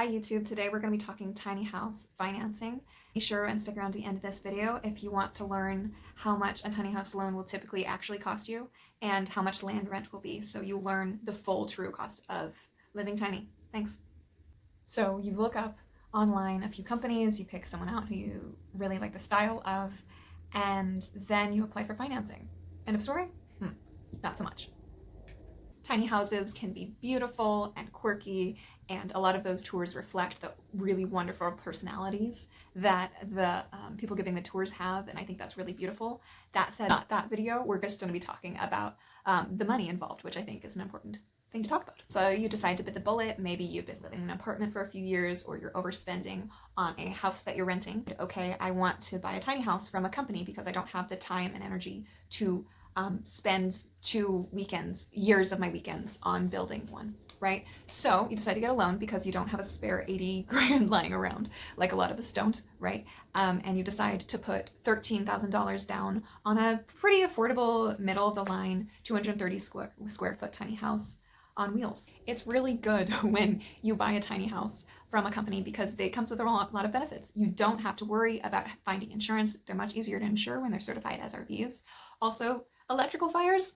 Hi YouTube, today we're going to be talking tiny house financing. Be sure and stick around to the end of this video if you want to learn how much a tiny house loan will typically actually cost you and how much land rent will be, so you learn the full true cost of living tiny. Thanks. So you look up online a few companies, you pick someone out who you really like the style of, and then you apply for financing. End of story? Not so much. Tiny houses can be beautiful and quirky, and a lot of those tours reflect the really wonderful personalities that the people giving the tours have, and I think that's really beautiful. That said, not that video. We're just going to be talking about the money involved, which I think is an important thing to talk about. So you decide to bit the bullet. Maybe you've been living in an apartment for a few years, or you're overspending on a house that you're renting. Okay, I want to buy a tiny house from a company because I don't have the time and energy to spend 2 weekends, years of my weekends on building one, right? So you decide to get a loan because you don't have a spare 80 grand lying around like a lot of us don't, right? And you decide to put $13,000 down on a pretty affordable, middle of the line, 230 square foot tiny house on wheels. It's really good when you buy a tiny house from a company because it comes with a lot of benefits. You don't have to worry about finding insurance. They're much easier to insure when they're certified as RVs. Also, electrical fires,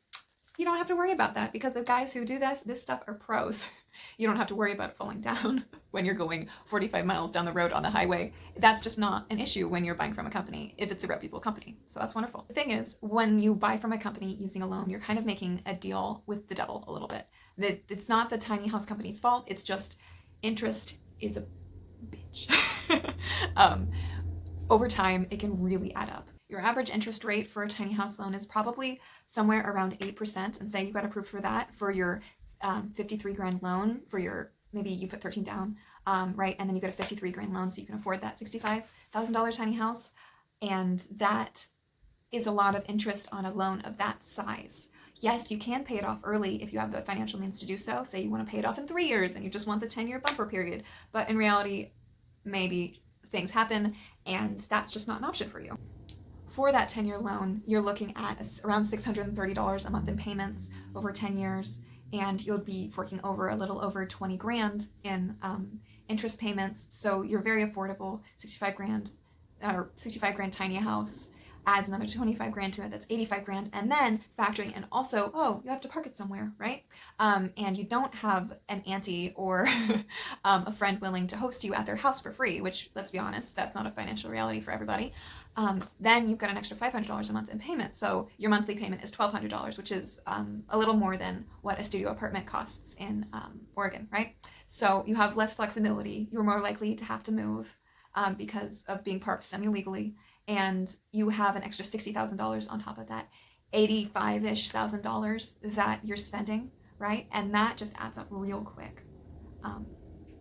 you don't have to worry about that because the guys who do this stuff are pros. You don't have to worry about it falling down when you're going 45 miles down the road on the highway. That's just not an issue when you're buying from a company if it's a reputable company. So that's wonderful. The thing is, when you buy from a company using a loan, you're kind of making a deal with the devil a little bit. It's not the tiny house company's fault. It's just interest is a bitch. Over time, it can really add up. Your average interest rate for a tiny house loan is probably somewhere around 8%, and say you got approved for that for your 53 grand loan for your, maybe you put 13 down, right? And then you get a 53 grand loan so you can afford that $65,000 tiny house. And that is a lot of interest on a loan of that size. Yes, you can pay it off early if you have the financial means to do so. Say you want to pay it off in 3 years and you just want the 10-year bumper period. But in reality, maybe things happen and that's just not an option for you. For that 10-year loan, you're looking at around $630 a month in payments over 10 years, and you'll be forking over a little over 20 grand in interest payments. So you're very affordable. 65 grand tiny house adds another 25 grand to it. That's 85 grand. And then factoring in also, oh, you have to park it somewhere, right? And you don't have an auntie or a friend willing to host you at their house for free, which, let's be honest, that's not a financial reality for everybody. Then you've got an extra $500 a month in payment. So your monthly payment is $1,200, which is a little more than what a studio apartment costs in Oregon, right? So you have less flexibility. You're more likely to have to move because of being parked semi-legally, and you have an extra $60,000 on top of that, $85,000-ish that you're spending, right? And that just adds up real quick.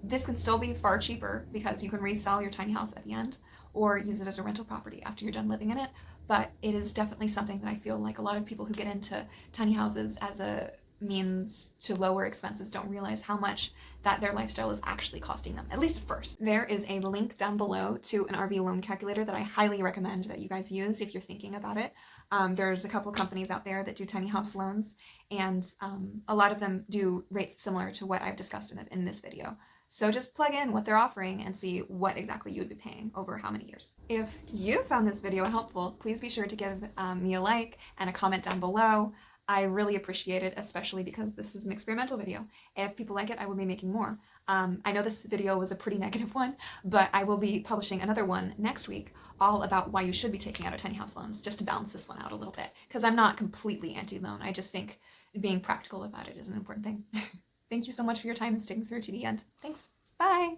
This can still be far cheaper because you can resell your tiny house at the end or use it as a rental property after you're done living in it. But it is definitely something that I feel like a lot of people who get into tiny houses as a means to lower expenses don't realize how much that their lifestyle is actually costing them, at least at first. There is a link down below to an RV loan calculator that I highly recommend that you guys use if you're thinking about it. There's a couple companies out there that do tiny house loans, and a lot of them do rates similar to what I've discussed in this video. So just plug in what they're offering and see what exactly you would be paying over how many years. If you found this video helpful, please be sure to give me a like and a comment down below. I really appreciate it, especially because this is an experimental video. If people like it, I will be making more. I know this video was a pretty negative one, but I will be publishing another one next week all about why you should be taking out a tiny house loans, just to balance this one out a little bit, because I'm not completely anti-loan. I just think being practical about it is an important thing. Thank you so much for your time and sticking through to the end. Thanks. Bye.